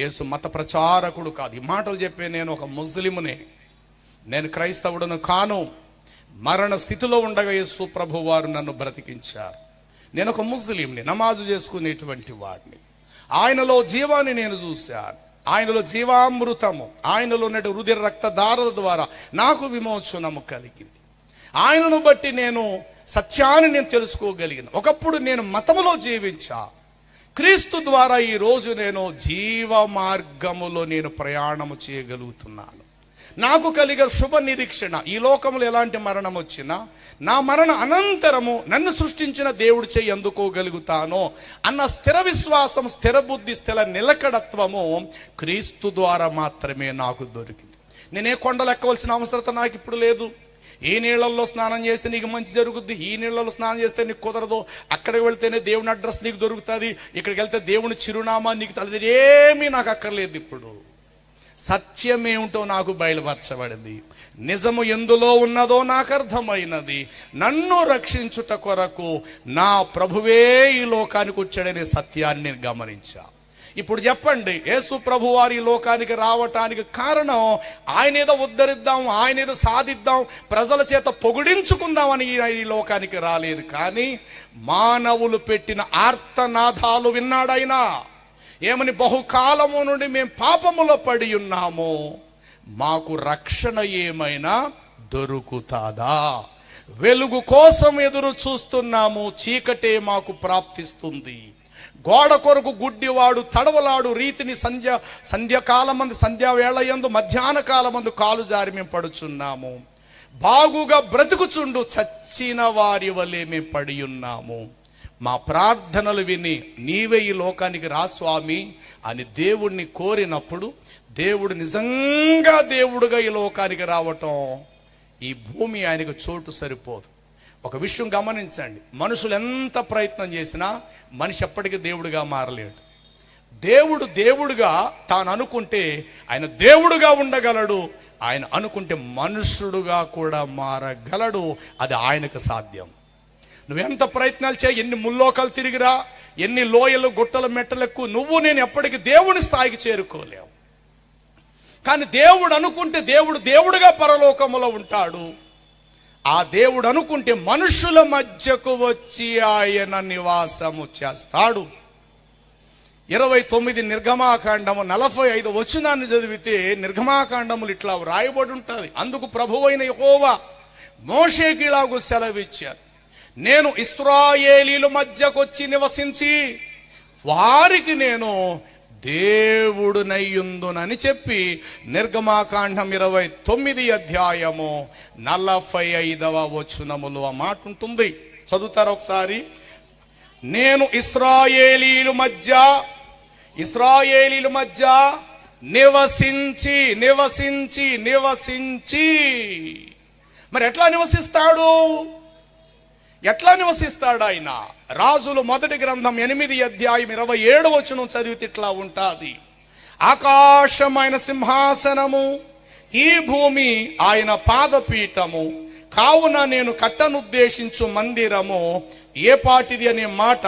యేసు మత ప్రచారకుడు కాదు. ఈ మాటలు చెప్పే నేను ఒక ముస్లిమునే, నేను క్రైస్తవుడును కాను. మరణ స్థితిలో ఉండగా యేసు ప్రభు వారు నన్ను బ్రతికించారు. నేను ఒక ముస్లింని, నమాజు చేసుకునేటువంటి వాడిని. ఆయనలో జీవాన్ని నేను చూశాను, ఆయనలో జీవామృతము, ఆయనలో ఉన్నటువంటి రుధిర రక్తధారల ద్వారా నాకు విమోచనము కలిగింది. ఆయనను బట్టి నేను సత్యాన్ని నేను తెలుసుకోగలిగిన. ఒకప్పుడు నేను మతములో జీవించా, క్రీస్తు ద్వారా ఈరోజు నేను జీవ మార్గములో నేను ప్రయాణము చేయగలుగుతున్నాను. నాకు కలిగే శుభ నిరీక్షణ, ఈ లోకంలో ఎలాంటి మరణం వచ్చినా నా మరణ అనంతరము నన్ను సృష్టించిన దేవుడు చేయి అందుకోగలుగుతానో అన్న స్థిర విశ్వాసం, స్థిర బుద్ధి, స్థిర నిలకడత్వము క్రీస్తు ద్వారా మాత్రమే నాకు దొరికింది. నేనే కొండలు ఎక్కవలసిన అవసరత నాకు ఇప్పుడు లేదు. ఈ నీళ్ళల్లో స్నానం చేస్తే నీకు మంచి జరుగుద్ది, ఈ నీళ్ళలో స్నానం చేస్తే నీకు కుదరదు, అక్కడికి వెళ్తేనే దేవుని అడ్రస్ నీకు దొరుకుతుంది, ఇక్కడికి వెళ్తే దేవుని చిరునామా నీకు తెలియదు, ఏమీ నాకు అక్కర్లేదు. ఇప్పుడు సత్యమేమిటో నాకు బయలుపరచబడింది, నిజము ఎందులో ఉన్నదో నాకు అర్థమైనది. నన్ను రక్షించుట కొరకు నా ప్రభువే ఈ లోకానికి వచ్చాడనే సత్యాన్ని నేను గమనించా. ఇప్పుడు చెప్పండి, యేసు ప్రభు వారి ఈ లోకానికి రావటానికి కారణం ఆయన ఏదో ఉద్ధరిద్దాం, ఆయన ఏదో సాధిద్దాం, ప్రజల చేత పొగిడించుకుందామని ఈ లోకానికి రాలేదు. కానీ మానవులు పెట్టిన ఆర్తనాదాలు విన్నాడైనా. ఏమని? బహుకాలము నుండి మేము పాపములో పడి ఉన్నాము, మాకు రక్షణ ఏమైనా దొరుకుతాదా? వెలుగు కోసం ఎదురు చూస్తున్నాము, చీకటే మాకు ప్రాప్తిస్తుంది. గోడ కొరకు గుడ్డివాడు తడవలాడు రీతిని సంధ్యాకాలమందు, సంధ్యావేళ యందు, మధ్యాహ్న కాలమందు కాలు జారి మేము పడుచున్నాము. బాగుగా బ్రతుకుచుండు చచ్చిన వారి వలె మేము పడి ఉన్నాము. మా ప్రార్థనలు విని నీవే ఈ లోకానికి రా స్వామి అని దేవుణ్ణి కోరినప్పుడు దేవుడు నిజంగా దేవుడుగా ఈ లోకానికి రావటం, ఈ భూమి ఆయనకు చోటు సరిపోదు. ఒక విషయం గమనించండి, మనుషులు ఎంత ప్రయత్నం చేసినా మనిషి ఎప్పటికీ దేవుడుగా మారలేడు. దేవుడు దేవుడుగా తాను అనుకుంటే ఆయన దేవుడుగా ఉండగలడు, ఆయన అనుకుంటే మనుషుడుగా కూడా మారగలడు. అది ఆయనకు సాధ్యం. నువ్వెంత ప్రయత్నాలు చేయి, ఎన్ని ముల్లోకాలు తిరిగిరా, ఎన్ని లోయలు గుట్టలు మెట్టలకు, నువ్వు నేను ఎప్పటికీ దేవుని స్థాయికి చేరుకోలేవు. కానీ దేవుడు అనుకుంటే దేవుడు దేవుడుగా పరలోకములో ఉంటాడు. ఆ దేవుడు అనుకుంటే మనుషుల మధ్యకు వచ్చి ఆయన నివాసము చేస్తాడు. 29 నిర్గమాకాండము 45 వచనాన్ని చదివితే నిర్గమాకాండములు ఇట్లా వ్రాయబడి ఉంటుంది. అందుకు ప్రభువైన యెహోవా మోషేకి ఇలాగూ సెలవిచ్చారు, నేను ఇశ్రాయేలీల మధ్యకు వచ్చి నివసించి వారికి నేను దేవుడునయ్యుందునని చెప్పి నిర్గమాకాండం 29 అధ్యాయము 45వ వచనములో ఆ మాట ఉంటుంది. చదువుతారా ఒకసారి? నేను ఇశ్రాయేలీల మధ్య నివసించి నివసించి నివసించి. మరి ఎట్లా నివసిస్తాడు? ఎట్లా నివసిస్తాడు ఆయన? రాజులు మొదటి గ్రంథం 8 అధ్యాయం 27 వచనం చదివితే ఇట్లా ఉంటుంది, ఆకాశమైన సింహాసనము, ఈ భూమి ఆయన పాదపీఠము, కావున నేను కట్టనుద్దేశించు మందిరము ఏ పాటిది అనే మాట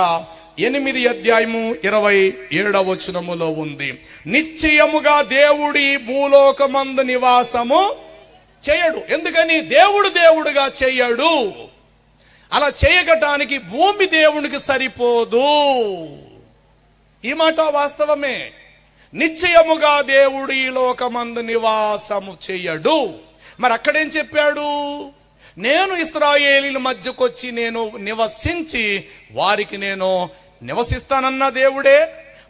8 అధ్యాయము 27వ వచనములో ఉంది. నిశ్చయముగా దేవుడి భూలోకమందు నివాసము చేయడు. ఎందుకని? దేవుడు దేవుడుగా చేయడు. అలా చేయగటానికి భూమి దేవునికి సరిపోదు. ఈ మాట వాస్తవమే. నిశ్చయముగా దేవుడు ఈ లోకమందు నివాసము చెయ్యడు. మరి అక్కడేం చెప్పాడు? నేను ఇశ్రాయేలీల మధ్యకు వచ్చి నేను నివసించి వారికి నేను నివసిస్తానన్న దేవుడే.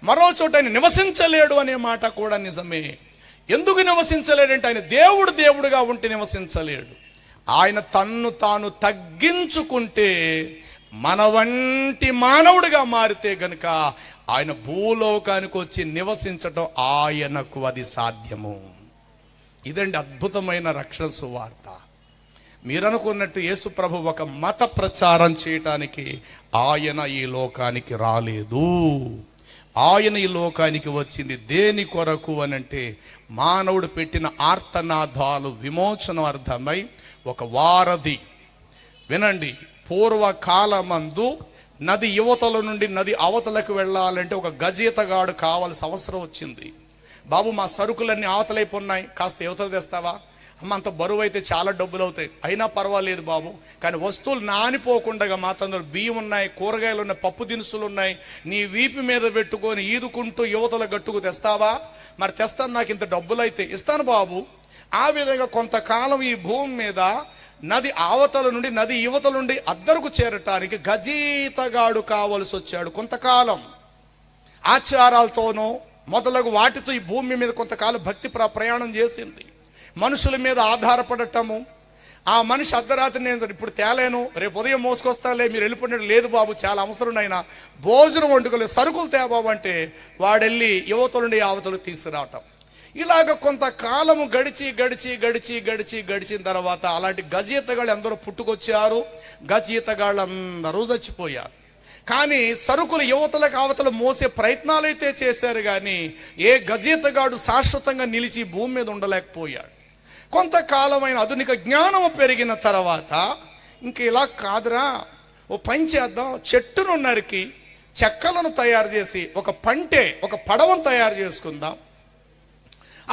మరో చోట ఆయన నివసించలేడు అనే మాట కూడా నిజమే. ఎందుకు నివసించలేడంటే ఆయన దేవుడు దేవుడుగా ఉంటే నివసించలేడు. ఆయన తన్ను తాను తగ్గించుకుంటే, మన వంటి మానవుడిగా మారితే గనుక ఆయన భూలోకానికి వచ్చి నివసించటం ఆయనకు అది సాధ్యము. ఇదండి అద్భుతమైన రక్షణ సువార్త. మీరు అనుకున్నట్టు యేసు ప్రభు ఒక మత ప్రచారం చేయటానికి ఆయన ఈ లోకానికి రాలేదు. ఆయన ఈ లోకానికి వచ్చింది దేని కొరకు అనంటే, మానవుడు పెట్టిన ఆర్తనాదాలు విమోచనం అర్థమై ఒక వారధి. వినండి, పూర్వకాలమందు నది యువతల నుండి నది అవతలకు వెళ్ళాలంటే ఒక గజీతగాడు కావాల్సిన అవసరం వచ్చింది. బాబు మా సరుకులన్నీ అవతలైపోన్నాయి, కాస్త యువతలు తెస్తావా? అమ్మ అంత బరువు అయితే చాలా డబ్బులు అవుతాయి. అయినా పర్వాలేదు బాబు, కానీ వస్తువులు నానిపోకుండా మా తండ్రి బియ్యం ఉన్నాయి, కూరగాయలు ఉన్నాయి, పప్పు దినుసులు ఉన్నాయి, నీ వీపు మీద పెట్టుకొని ఈదుకుంటూ యువతల గట్టుకు తెస్తావా? మరి తెస్తాను, నాకు ఇంత డబ్బులు అయితే ఇస్తాను బాబు. ఆ విధంగా కొంతకాలం ఈ భూమి మీద నది ఆవతల నుండి నది యువతల నుండి అద్దరుకు చేరటానికి గజీతగాడు కావలసి వచ్చాడు. కొంతకాలం ఆచారాలతోనూ మొదలగు వాటితో ఈ భూమి మీద కొంతకాలం భక్తి ప్రయాణం చేసింది. మనుషుల మీద ఆధారపడటము. ఆ మనిషి అర్ధరాత్రి నేను ఇప్పుడు తేలేను, రేపు ఉదయం మోసుకొస్తానులే, మీరు వెళ్ళిపోయినట్టు, లేదు బాబు చాలా అవసరం అయినా భోజనం వండుకోలేదు, సరుకులు తేబాబు అంటే వాడెళ్ళి యువతల నుండి ఆవతలు తీసుకురావటం. ఇలాగ కొంతకాలము గడిచిన తర్వాత అలాంటి గజీతగాళ్ళు అందరూ పుట్టుకొచ్చారు. గజీతగాళ్ళు అందరూ చచ్చిపోయారు. కానీ సరుకులు యువతలకు అవతలు మోసే ప్రయత్నాలైతే చేశారు, కానీ ఏ గజీతగాడు శాశ్వతంగా నిలిచి భూమి మీద ఉండలేకపోయాడు. కొంతకాలమైన ఆధునిక జ్ఞానం పెరిగిన తర్వాత ఇంక ఇలా కాదురా, ఓ పని చేద్దాం, చెట్టును నరికి చెక్కలను తయారు చేసి ఒక పడవను తయారు చేసుకుందాం.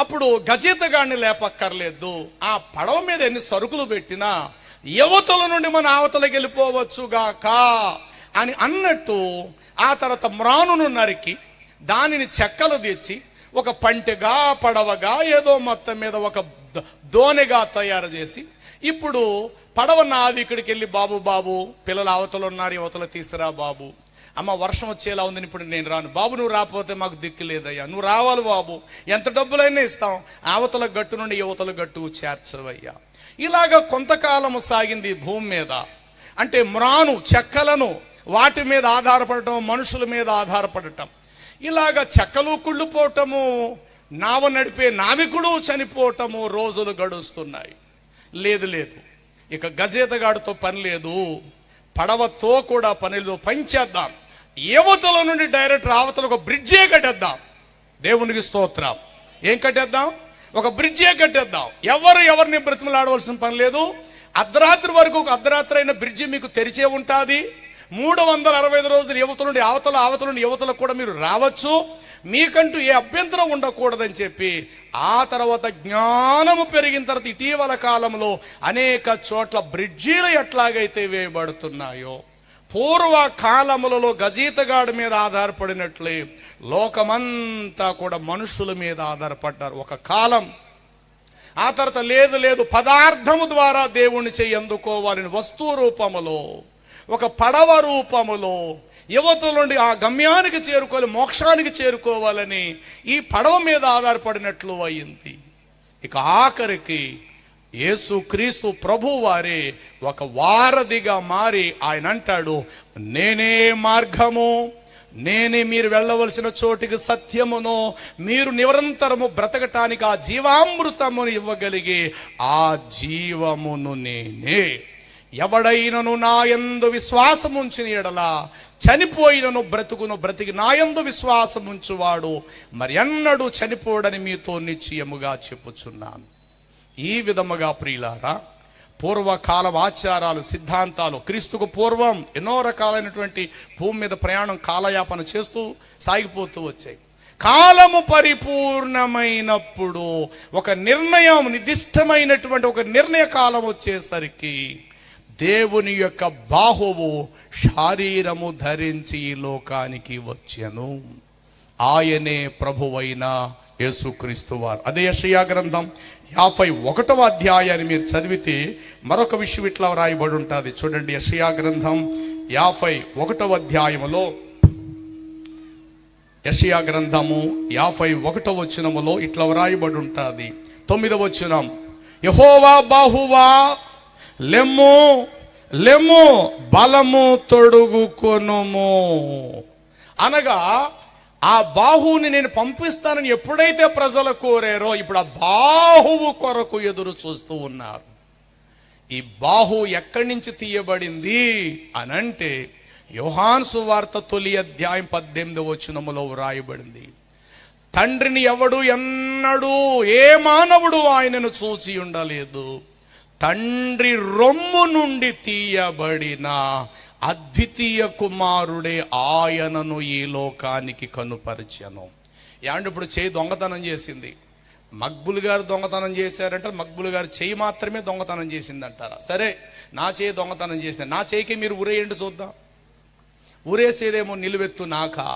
అప్పుడు గజీతగాడిని లేపక్కర్లేదు, ఆ పడవ మీద ఎన్ని సరుకులు పెట్టినా యువతల నుండి మన అవతలకి వెళ్ళిపోవచ్చు గాక అని అన్నట్టు ఆ తర్వాత మ్రానును నరికి దానిని చెక్కలు తెచ్చి ఒక పంటెగా పడవగా ఏదో మొత్తం మీద ఒక దోణిగా తయారు చేసి ఇప్పుడు పడవ నావికుడికి వెళ్ళి, బాబు పిల్లలు అవతలు ఉన్నారు, యువతలు తీసురా బాబు. అమ్మ వర్షం వచ్చేలా ఉంది, ఇప్పుడు నేను రాను. బాబు నువ్వు రాకపోతే మాకు దిక్కు లేదయ్యా, నువ్వు రావాలి బాబు, ఎంత డబ్బులైనా ఇస్తాం, అవతల గట్టు నుండి యువతల గట్టుకు చేర్చవయ్యా. ఇలాగ కొంతకాలము సాగింది భూమి మీద. అంటే మ్రాను చెక్కలను వాటి మీద ఆధారపడటం, మనుషుల మీద ఆధారపడటం. ఇలాగ చెక్కలు కుళ్ళిపోవటము, నావ నడిపే నావికుడు చనిపోవటము రోజులు గడుస్తున్నాయి. లేదు ఇక గజేతగాడితో పని లేదు, పడవతో కూడా పని లేదు. పని చేద్దాం, యువతల నుండి డైరెక్ట్ అవతల ఒక బ్రిడ్జే కట్టేద్దాం. దేవునికి స్తోత్రం. ఏం కట్టేద్దాం? ఒక బ్రిడ్జే కట్టేద్దాం. ఎవరిని బ్రతిమలాడవలసిన పని లేదు. అర్ధరాత్రి వరకు ఒక అర్ధరాత్రి అయిన బ్రిడ్జి మీకు తెరిచే ఉంటుంది. 365 రోజులు యువతల నుండి అవతల నుండి యువతలకు కూడా మీరు రావచ్చు, మీకంటూ ఏ అభ్యంతరం ఉండకూడదని చెప్పి ఆ తర్వాత జ్ఞానము పెరిగిన తర్వాత ఇటీవల కాలంలో అనేక చోట్ల బ్రిడ్జీలు ఎట్లాగైతే వేయబడుతున్నాయో, పూర్వ కాలములలో గజీతగాడి మీద ఆధారపడినట్లే లోకమంతా కూడా మనుషుల మీద ఆధారపడ్డారు ఒక కాలం. ఆ తర్వాత లేదు పదార్థము ద్వారా దేవుణ్ణి అందుకోవాలని వస్తు రూపములో, ఒక పడవ రూపములో యువతల నుండి ఆ గమ్యానికి చేరుకోవాలి, మోక్షానికి చేరుకోవాలని ఈ పడవ మీద ఆధారపడినట్లు అయింది. ఇక ఆఖరికి యేసుక్రీస్తు ప్రభు వారే ఒక వారధిగా మారి ఆయన అంటాడు, నేనే మార్గము, నేనే మీరు వెళ్ళవలసిన చోటికి సత్యమును, మీరు నిరంతరము బ్రతకటానికి ఆ జీవామృతమును ఇవ్వగలిగే ఆ జీవమును నేనే. ఎవడైనను నా యందు విశ్వాసముంచిన ఎడల చనిపోయినను బ్రతికి నా యందు విశ్వాసముంచువాడు మరి ఎన్నడూ చనిపోడని మీతో నిశ్చయముగా చెప్పుచున్నాను. ఈ విధముగా ప్రియులారా, పూర్వకాలం ఆచారాలు సిద్ధాంతాలు క్రీస్తుకు పూర్వం ఎన్నో రకాలైనటువంటి భూమి మీద ప్రయాణం కాలయాపన చేస్తూ సాగిపోతూ వచ్చాయి. కాలము పరిపూర్ణమైనప్పుడు ఒక నిర్ణయం, నిర్దిష్టమైనటువంటి ఒక నిర్ణయ కాలం వచ్చేసరికి దేవుని యొక్క బాహువు శరీరము ధరించి ఈ లోకానికి వచ్చెను. ఆయనే ప్రభువైన యేసుక్రీస్తు వారు. అదే యెషయా గ్రంథం 51వ అధ్యాయాన్ని మీరు చదివితే మరొక విషయం ఇట్లా రాయబడి ఉంటుంది. చూడండి, యెషయా గ్రంథం 51వ అధ్యాయములో, యెషయా గ్రంథము 51వ వచనములో ఇట్లా రాయబడి ఉంటుంది. 9వ వచనం, యెహోవా బాహువా లెమ్ము లెమ్ము బలము తొడుగుకొనుము అనగా, ఆ బాహువుని నేను పంపిస్తానని ఎప్పుడైతే ప్రజలు కోరారో ఇప్పుడు ఆ బాహువు కొరకు ఎదురు చూస్తూ ఉన్నారు. ఈ బాహు ఎక్కడి నుంచి తీయబడింది అనంటే యోహాను సువార్త తొలి అధ్యాయం 18వ వచనములో వ్రాయబడింది, తండ్రిని ఎవడు ఎన్నడూ ఏ మానవుడు ఆయనను చూచి ఉండలేదు, తండ్రి రొమ్ము నుండి తీయబడిన అద్వితీయ కుమారుడే ఆయనను ఈ లోకానికి కనుపరిచెను. ఏమంటే ఇప్పుడు చేయి దొంగతనం చేసింది, మక్బుల్ గారు దొంగతనం చేశారంటే మక్బుల్ గారు చేయి మాత్రమే దొంగతనం చేసింది అంటారా? సరే, నా చేయి దొంగతనం చేసింది, నా చేయికి మీరు ఉరేయండి చూద్దాం. ఉరేసేదేమో నిలువెత్తు నాకా,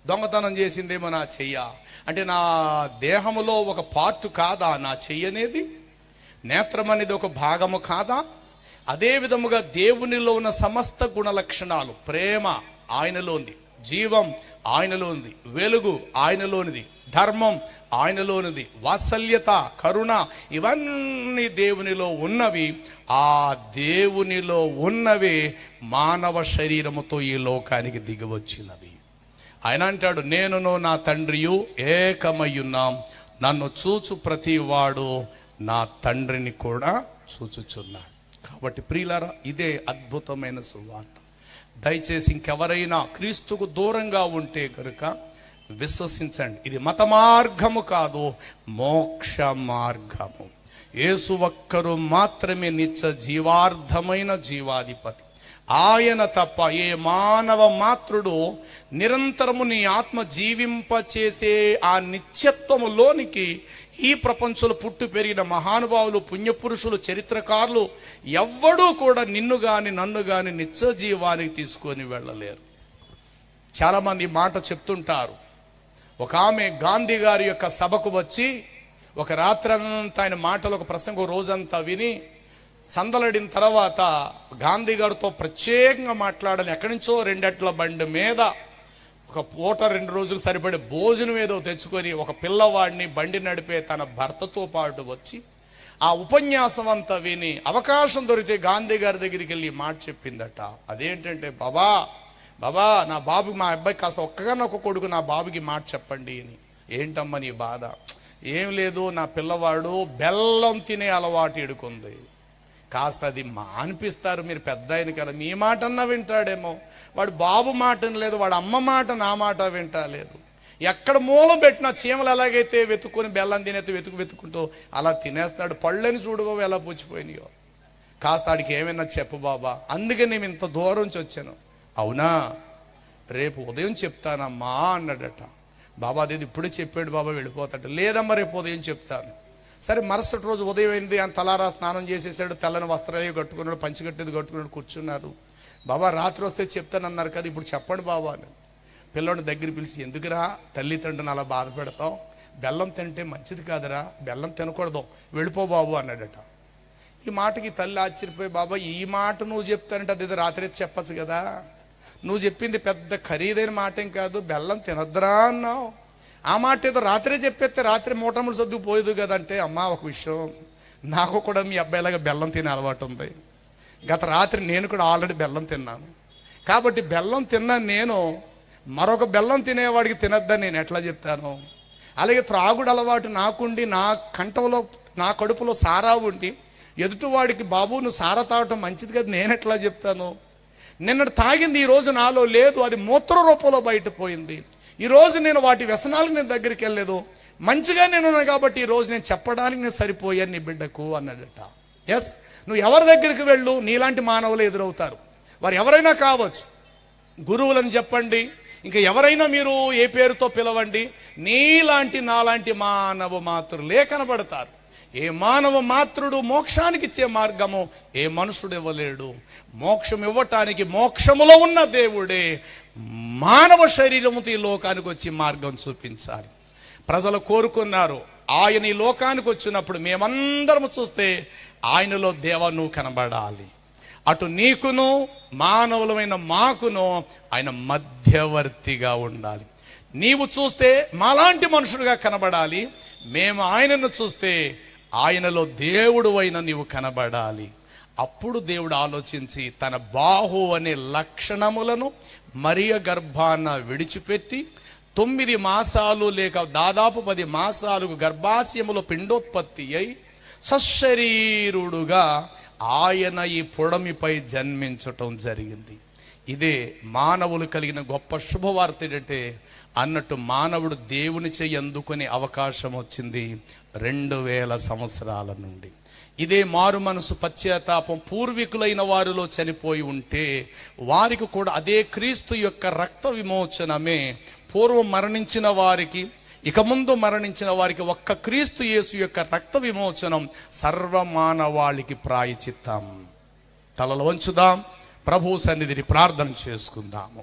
దొంగతనం చేసిందేమో నా చెయ్య. అంటే నా దేహములో ఒక పార్ట్ కాదా నా చెయ్యి అనేది? నేత్రం అనేది ఒక భాగము కాదా? అదే విధముగా దేవునిలో ఉన్న సమస్త గుణ లక్షణాలు, ప్రేమ ఆయనలో ఉంది, జీవం ఆయనలో ఉంది, వెలుగు ఆయనలోనిది, ధర్మం ఆయనలోనిది, వాత్సల్యత, కరుణ, ఇవన్నీ దేవునిలో ఉన్నవి. ఆ దేవునిలో ఉన్నవే మానవ శరీరముతో ఈ లోకానికి దిగివచ్చినవి. ఆయన అంటాడు, నేనును నా తండ్రియు ఏకమయ్యున్నాం, నన్ను చూచు ప్రతి వాడు నా తండ్రిని కూడా చూచుచున్నాడు. కాబట్టి ప్రియులారా, ఇదే అద్భుతమైన సువార్త. దయచేసి ఇంకెవరైనా క్రీస్తుకు దూరంగా ఉంటే కనుక విశ్వసించండి, ఇది మత మార్గము కాదు, మోక్ష మార్గము. యేసు ఒక్కరు మాత్రమే నిత్య జీవార్థమైన జీవాధిపతి. ఆయన తప్ప ఏ మానవ మాత్రుడు నిరంతరము నీ ఆత్మ జీవింపచేసే ఆ నిత్యత్వములోనికి ఈ ప్రపంచంలో పుట్టు పెరిగిన మహానుభావులు, పుణ్యపురుషులు, చరిత్రకారులు ఎవ్వడూ కూడా నిన్ను గాని నన్ను గాని నిత్య జీవానికి తీసుకొని వెళ్ళలేరు. చాలామంది మాట చెప్తుంటారు. ఒక ఆమె గాంధీ గారి యొక్క సభకు వచ్చి ఒక రాత్రంతా ఆయన మాటలు, ఒక ప్రసంగం రోజంతా విని సందలడిన తర్వాత గాంధీ గారితో ప్రత్యేకంగా మాట్లాడాలి. ఎక్కడి నుంచో 2 ఎడ్ల బండి మీద ఒక పూట 2 రోజులు సరిపడే భోజనం ఏదో తెచ్చుకొని ఒక పిల్లవాడిని బండి నడిపే తన భర్తతో పాటు వచ్చి ఆ ఉపన్యాసం అంతా విని అవకాశం దొరికితే గాంధీ గారి దగ్గరికి వెళ్ళి మాట చెప్పిందట. అదేంటంటే, బాబా నా బాబుకి, మా అబ్బాయి కాస్త ఒక్క కొడుకు, నా బాబుకి మాట చెప్పండి అని. ఏంటమ్మా నీ బాధ? ఏం లేదు, నా పిల్లవాడు బెల్లం తినే అలవాటు ఎడుకుంది, కాస్త అది మానిపిస్తారు, మీరు పెద్ద ఆయన కదా, మీ మాట అన్నా వింటాడేమో. వాడు బాబు మాట లేదు, వాడు అమ్మ మాట నా మాట వింటలేదు. ఎక్కడ మూల పెట్టినా చీమలు ఎలాగైతే వెతుక్కొని బెల్లం తినేది వెతుకుంటూ అలా తినేస్తాడు. పళ్ళని చూడుకో ఎలా పుచ్చిపోయినాయో. కాస్త ఆడికి ఏమైనా చెప్పు బాబా, అందుకే నేను ఇంత దూరం నుంచి వచ్చాను. అవునా, రేపు ఉదయం చెప్తానమ్మా అన్నాడట. బాబా అది ఇప్పుడే చెప్పాడు బాబా, వెళ్ళిపోతాడు. లేదమ్మా రేపు ఉదయం చెప్తాను. సరే, మరుసటి రోజు ఉదయం అయింది, ఆయన తలారా స్నానం చేసేసాడు, తెల్లని వస్త్రాలు కట్టుకున్నాడు, పంచికట్టేది కట్టుకున్నాడు, కూర్చున్నారు. బాబా రాత్రి వస్తే చెప్తానన్నారు కదా, ఇప్పుడు చెప్పండి బాబా అని పిల్లోని దగ్గర పిలిచి, ఎందుకురా తల్లిదండ్రులను అలా బాధ పెడతావు, బెల్లం తింటే మంచిది కాదురా, బెల్లం తినకూడదు, వెళ్ళిపో బాబు అన్నాడట. ఈ మాటకి తల్లి ఆశ్చర్యపోయి, బాబా ఈ మాట నువ్వు చెప్తానంటే అది రాత్రి చెప్పచ్చు కదా, నువ్వు చెప్పింది పెద్ద ఖరీదైన మాట ఏం కాదు, బెల్లం తినొద్దురా అన్నావు, ఆ మాట ఏదో రాత్రే చెప్పేస్తే రాత్రి మూటములు సర్దుకు పోయేదు కదంటే, అమ్మా ఒక విషయం, నాకు కూడా మీ అబ్బాయిలాగా బెల్లం తినే అలవాటు ఉంది. గత రాత్రి నేను కూడా ఆల్రెడీ బెల్లం తిన్నాను. కాబట్టి బెల్లం తిన్నాను నేను, మరొక బెల్లం తినేవాడికి తినద్దని నేను ఎట్లా చెప్తాను? అలాగే త్రాగుడు అలవాటు నాకుండి, నా కంఠంలో నా కడుపులో సారా ఉండి ఎదుటివాడికి బాబు నువ్వు సారా తాగటం మంచిది కదా నేను ఎట్లా చెప్తాను? నిన్నటి తాగింది ఈరోజు నాలో లేదు, అది మూత్ర రూపంలో బయటపోయింది. ఈరోజు నేను వాటి వ్యసనాలకు నేను దగ్గరికి వెళ్ళలేదు, మంచిగా నేను ఉన్నాను కాబట్టి ఈరోజు నేను చెప్పడానికి నేను సరిపోయాను నీ బిడ్డకు అన్నాడట. ఎస్, నువ్వు ఎవరి దగ్గరికి వెళ్ళు, నీలాంటి మానవులు ఎదురవుతారు. వారు ఎవరైనా కావచ్చు, గురువులని చెప్పండి, ఇంకా ఎవరైనా మీరు ఏ పేరుతో పిలవండి, నీలాంటి నాలాంటి మానవ మాతృలే కనబడతారు. ఏ మానవ మాతృడు మోక్షానికి ఇచ్చే మార్గము ఏ మనుషుడు ఇవ్వలేడు. మోక్షం ఇవ్వటానికి మోక్షములో ఉన్న దేవుడే మానవ శరీరముతో ఈ లోకానికి వచ్చి మార్గం చూపించాలి. ప్రజలు కోరుకున్నారు, ఆయన ఈ లోకానికి వచ్చినప్పుడు మేమందరం చూస్తే ఆయనలో దేవా నువ్వు కనబడాలి, అటు నీకును మానవులమైన మాకును ఆయన మధ్యవర్తిగా ఉండాలి. నీవు చూస్తే మాలాంటి మనుషుడుగా కనబడాలి, మేము ఆయనను చూస్తే ఆయనలో దేవుడు అయిన నీవు కనబడాలి. అప్పుడు దేవుడు ఆలోచించి తన బాహు అనే లక్షణములను మరియ గర్భాన విడిచిపెట్టి 9 మాసాలు లేక దాదాపు 10 మాసాలకు గర్భాశయములో పిండోత్పత్తి అయి సశరీరుడుగా ఆయన ఈ పొడమిపై జన్మించటం జరిగింది. ఇదే మానవులు కలిగిన గొప్ప శుభవార్త. ఏంటంటే అన్నట్టు మానవుడు దేవుని చెయ్యి అందుకునే అవకాశం వచ్చింది 2000 సంవత్సరాల నుండి. ఇదే మారు మనసు పశ్చాత్తాపం పూర్వీకులైన వారిలో చనిపోయి ఉంటే వారికి కూడా అదే క్రీస్తు యొక్క రక్త విమోచనమే పూర్వం మరణించిన వారికి ఇక ముందు మరణించిన వారికి ఒక్క క్రీస్తు యేసు యొక్క రక్త విమోచనం సర్వమానవాళికి ప్రాయచిత్తం. తలలు వంచుదాం, ప్రభు సన్నిధిని ప్రార్థన చేసుకుందాము.